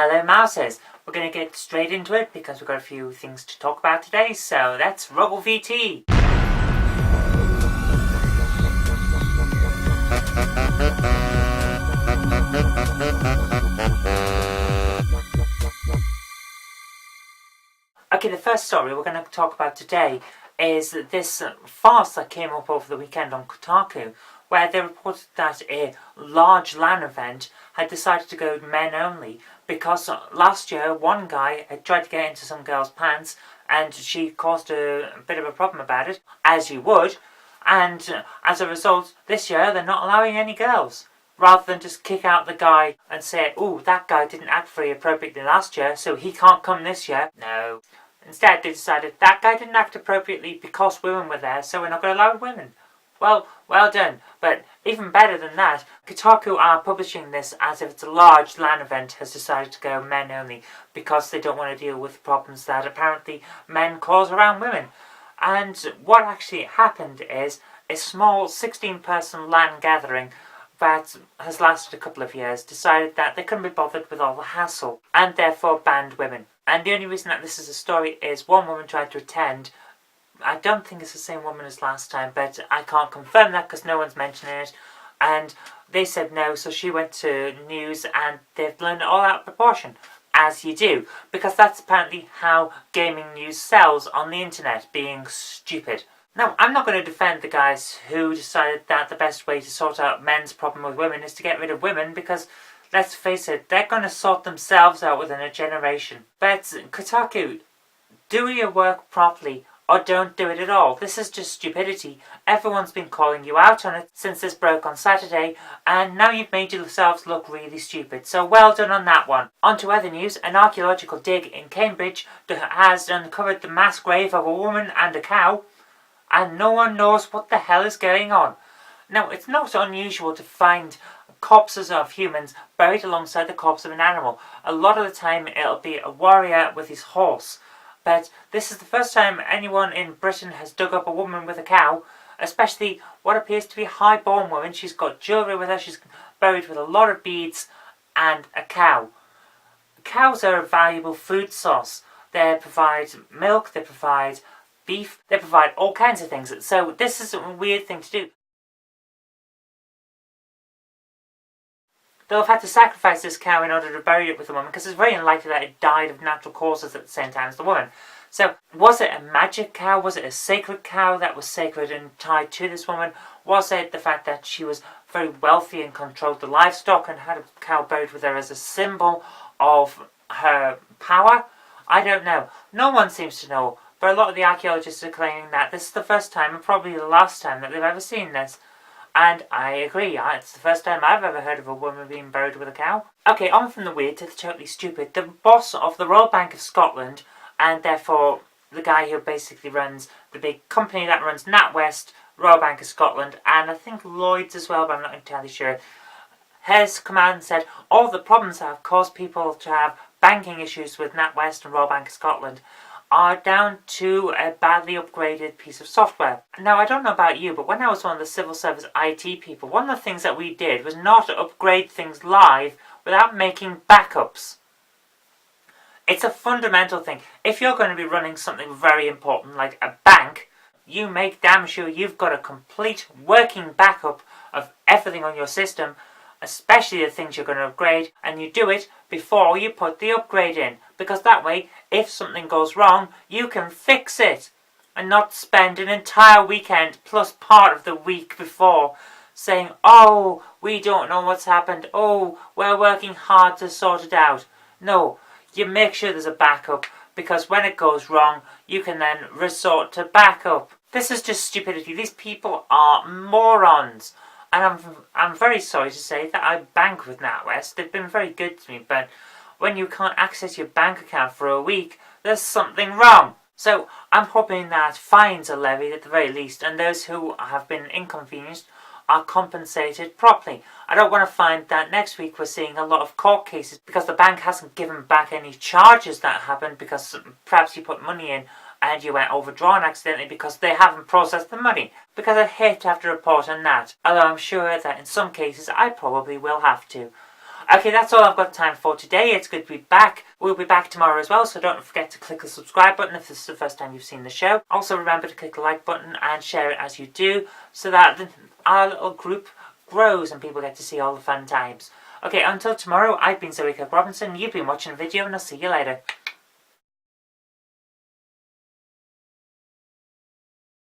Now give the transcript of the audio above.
Hello Mouses! We're going to get straight into it because we've got a few things to talk about today, so let's roll VT! Okay, the first story we're going to talk about today is this farce that came up over the weekend on Kotaku, where they reported that a large LAN event had decided to go men only because last year one guy had tried to get into some girl's pants and she caused a bit of a problem about it, as you would, and as a result this year they're not allowing any girls. Rather than just kick out the guy and say, oh, that guy didn't act very appropriately last year, so he can't come this year. No. Instead, they decided that guy didn't act appropriately because women were there, so we're not going to allow women. Well done. But even better than that, Kotaku are publishing this as if it's a large LAN event has decided to go men only because they don't want to deal with the problems that apparently men cause around women. And what actually happened is a small 16-person LAN gathering that has lasted a couple of years decided that they couldn't be bothered with all the hassle and therefore banned women. And the only reason that this is a story is one woman tried to attend. I don't think it's the same woman as last time, but I can't confirm that because no one's mentioning it. And they said no, so she went to news and they've blown it all out of proportion. As you do, because that's apparently how gaming news sells on the internet, being stupid. Now, I'm not going to defend the guys who decided that the best way to sort out men's problem with women is to get rid of women, because, let's face it, they're going to sort themselves out within a generation. But, Kotaku, do your work properly, or don't do it at all. This is just stupidity. Everyone's been calling you out on it since this broke on Saturday, and now you've made yourselves look really stupid. So well done on that one. On to other news. An archaeological dig in Cambridge has uncovered the mass grave of a woman and a cow, and no one knows what the hell is going on. Now, it's not unusual to find corpses of humans buried alongside the corpse of an animal. A lot of the time it'll be a warrior with his horse. But this is the first time anyone in Britain has dug up a woman with a cow, especially what appears to be a high-born woman. She's got jewellery with her, she's buried with a lot of beads, and a cow. Cows are a valuable food source. They provide milk, they provide beef, they provide all kinds of things. So this is a weird thing to do. They'll have had to sacrifice this cow in order to bury it with the woman because it's very unlikely that it died of natural causes at the same time as the woman. So, was it a magic cow? Was it a sacred cow that was sacred and tied to this woman? Was it the fact that she was very wealthy and controlled the livestock and had a cow buried with her as a symbol of her power? I don't know. No one seems to know. But a lot of the archaeologists are claiming that this is the first time and probably the last time that they've ever seen this. And I agree, it's the first time I've ever heard of a woman being buried with a cow. Okay, on from the weird to the totally stupid. The boss of the Royal Bank of Scotland, and therefore the guy who basically runs the big company that runs NatWest, Royal Bank of Scotland, and I think Lloyd's as well, but I'm not entirely sure, has come out and said all the problems that have caused people to have banking issues with NatWest and Royal Bank of Scotland are down to a badly upgraded piece of software. Now, I don't know about you, but when I was one of the civil service IT people, one of the things that we did was not upgrade things live without making backups. It's a fundamental thing. If you're going to be running something very important like a bank, you make damn sure you've got a complete working backup of everything on your system, especially the things you're going to upgrade, and you do it before you put the upgrade in, because that way, if something goes wrong, you can fix it, and not spend an entire weekend plus part of the week before saying, oh, we don't know what's happened, oh, we're working hard to sort it out. No, you make sure there's a backup, because when it goes wrong, you can then resort to backup. This is just stupidity. These people are morons. And I'm very sorry to say that I bank with NatWest. They've been very good to me, but when you can't access your bank account for a week, there's something wrong. So I'm hoping that fines are levied at the very least, and those who have been inconvenienced are compensated properly. I don't want to find that next week we're seeing a lot of court cases because the bank hasn't given back any charges that happened because perhaps you put money in and you went overdrawn accidentally because they haven't processed the money. Because I'd hate to have to report on that, although I'm sure that in some cases I probably will have to. Okay, that's all I've got time for today. It's good to be back. We'll be back tomorrow as well, so don't forget to click the subscribe button if this is the first time you've seen the show. Also remember to click the like button and share it as you do, so that our little group grows and people get to see all the fun times. Okay, until tomorrow, I've been Kirk-Robinson, you've been watching the video, and I'll see you later.